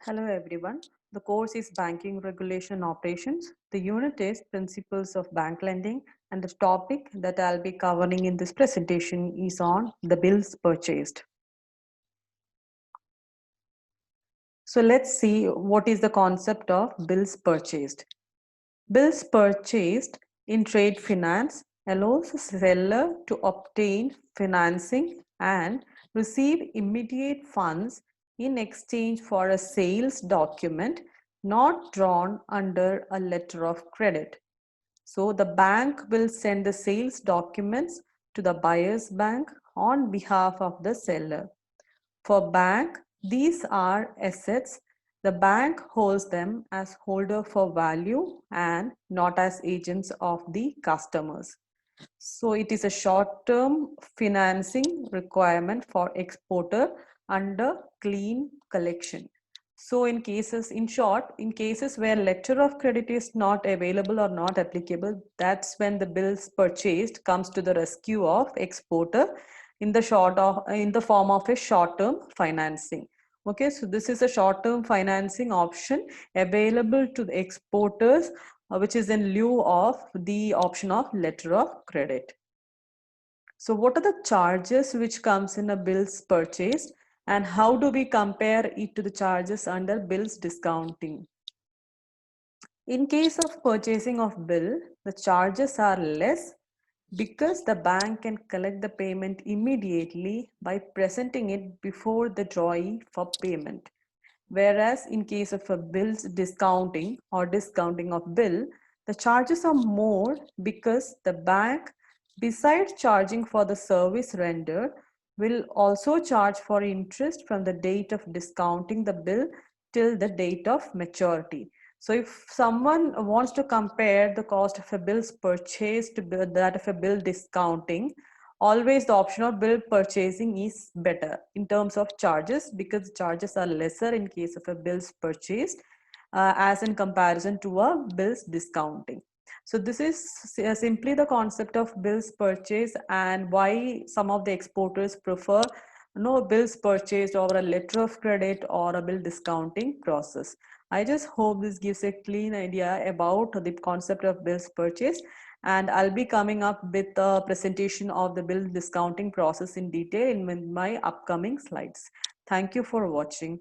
Hello everyone. The course is Banking Regulation Operations. The unit is Principles of Bank Lending, and the topic that I'll be covering in this presentation is on the bills purchased. So let's see what is the concept of bills purchased. Bills purchased in trade finance allows a seller to obtain financing and receive immediate funds in exchange for a sales document not drawn under a letter of credit. So the bank will send the sales documents to the buyer's bank on behalf of the seller. For bank, these are assets. The bank holds them as holder for value and not as agents of the customers. So it is a short-term financing requirement for exporter under clean collection. So in short, in cases where letter of credit is not available or not applicable, that's when the bills purchased comes to the rescue of exporter in the form of a short-term financing. Okay, so this is a short-term financing option available to the exporters, which is in lieu of the option of letter of credit. So what are the charges which comes in a bills purchased, and how do we compare it to the charges under bills discounting? In case of purchasing of bill, the charges are less because the bank can collect the payment immediately by presenting it before the drawee for payment. Whereas in case of a bills discounting or discounting of bill, the charges are more because the bank, besides charging for the service rendered, will also charge for interest from the date of discounting the bill till the date of maturity. So if someone wants to compare the cost of a bill's purchase to that of a bill discounting, always the option of bill purchasing is better in terms of charges, because charges are lesser in case of a bills purchased as in comparison to a bills discounting. So this is simply the concept of bills purchase and why some of the exporters prefer no bills purchased over a letter of credit or a bill discounting process. I just hope this gives a clean idea about the concept of bills purchased, and I'll be coming up with a presentation of the bill discounting process in detail in my upcoming slides. Thank you for watching.